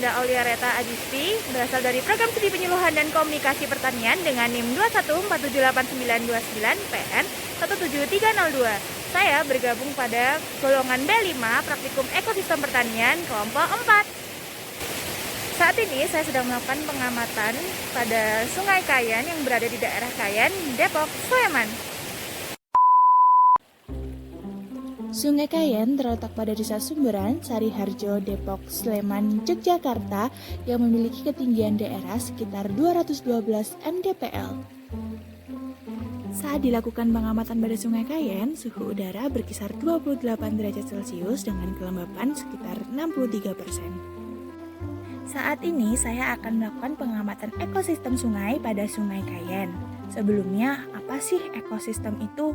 Ananda Auliareta Adisti, berasal dari Program Studi Penyuluhan dan Komunikasi Pertanian dengan NIM 2147899 PN 17302. Saya bergabung pada golongan B5 Praktikum Ekosistem Pertanian kelompok 4. Saat ini saya sedang melakukan pengamatan pada Sungai Kayen yang berada di daerah Kayen, Depok, Sleman. Sungai Kayen terletak pada Desa Sumberan, Sariharjo, Depok, Sleman, Yogyakarta yang memiliki ketinggian daerah sekitar 212 mdpl. Saat dilakukan pengamatan pada Sungai Kayen, suhu udara berkisar 28 derajat Celcius dengan kelembapan sekitar 63%. Saat ini saya akan melakukan pengamatan ekosistem sungai pada Sungai Kayen. Sebelumnya, apa sih ekosistem itu?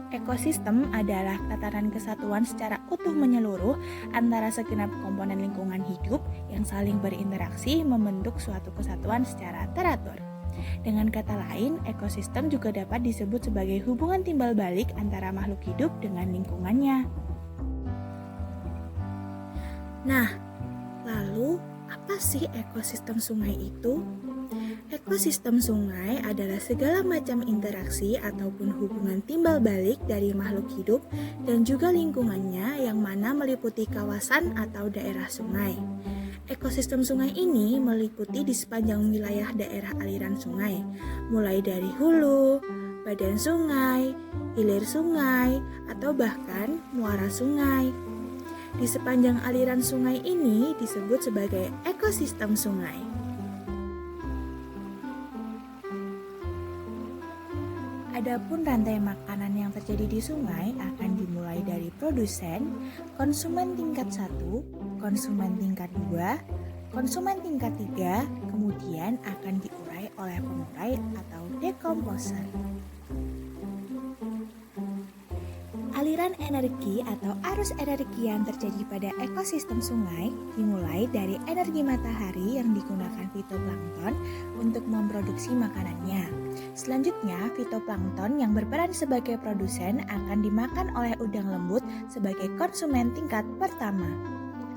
Ekosistem adalah tatanan kesatuan secara utuh menyeluruh antara segenap komponen lingkungan hidup yang saling berinteraksi membentuk suatu kesatuan secara teratur. Dengan kata lain, ekosistem juga dapat disebut sebagai hubungan timbal balik antara makhluk hidup dengan lingkungannya. Nah, lalu apa sih ekosistem sungai itu? Ekosistem sungai adalah segala macam interaksi ataupun hubungan timbal balik dari makhluk hidup dan juga lingkungannya yang mana meliputi kawasan atau daerah sungai. Ekosistem sungai ini meliputi di sepanjang wilayah daerah aliran sungai, mulai dari hulu, badan sungai, hilir sungai, atau bahkan muara sungai. Di sepanjang aliran sungai ini disebut sebagai ekosistem sungai. Adapun rantai makanan yang terjadi di sungai akan dimulai dari produsen, konsumen tingkat 1, konsumen tingkat 2, konsumen tingkat 3, kemudian akan diurai oleh pengurai atau dekomposer. Aliran energi atau arus energi yang terjadi pada ekosistem sungai dimulai dari energi matahari yang digunakan fitoplankton untuk memproduksi makanannya. Selanjutnya, fitoplankton yang berperan sebagai produsen akan dimakan oleh udang lembut sebagai konsumen tingkat pertama.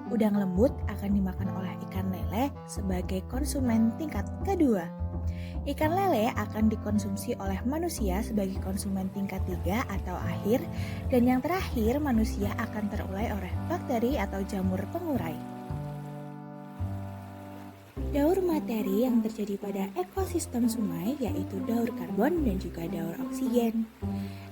Udang lembut akan dimakan oleh ikan lele sebagai konsumen tingkat kedua. Ikan lele akan dikonsumsi oleh manusia sebagai konsumen tingkat 3 atau akhir, dan yang terakhir manusia akan terurai oleh bakteri atau jamur pengurai. Daur materi yang terjadi pada ekosistem sungai yaitu daur karbon dan juga daur oksigen.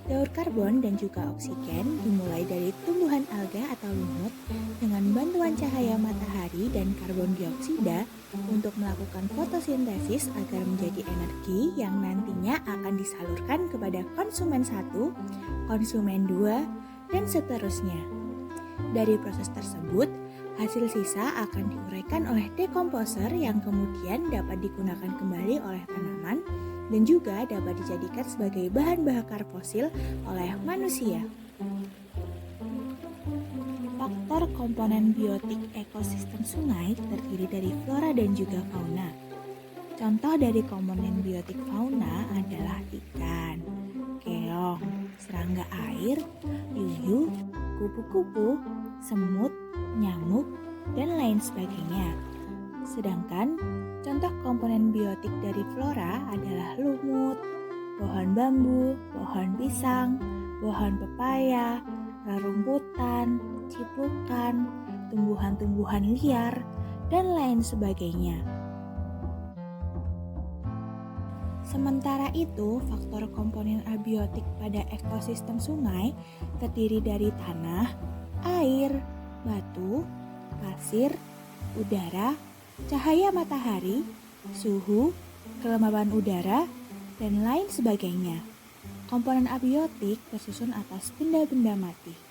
Daur karbon dan juga oksigen dimulai dari tumbuhan alga atau lumut dengan bantuan cahaya matahari dan karbon dioksida untuk melakukan fotosintesis agar menjadi energi yang nantinya akan disalurkan kepada konsumen 1, konsumen 2, dan seterusnya. Dari proses tersebut, hasil sisa akan diuraikan oleh dekomposer yang kemudian dapat digunakan kembali oleh tanaman dan juga dapat dijadikan sebagai bahan bakar fosil oleh manusia. Faktor komponen biotik ekosistem sungai terdiri dari flora dan juga fauna. Contoh dari komponen biotik fauna adalah ikan, keong, serangga air, yuyu, kupu-kupu, semut, nyamuk, dan lain sebagainya. Sedangkan contoh komponen biotik dari flora adalah lumut, pohon bambu, pohon pisang, pohon pepaya, rerumputan, cipukan, tumbuhan-tumbuhan liar, dan lain sebagainya. Sementara itu, faktor komponen abiotik pada ekosistem sungai terdiri dari tanah, air, batu, pasir, udara, cahaya matahari, suhu, kelembaban udara, dan lain sebagainya. Komponen abiotik tersusun atas benda-benda mati.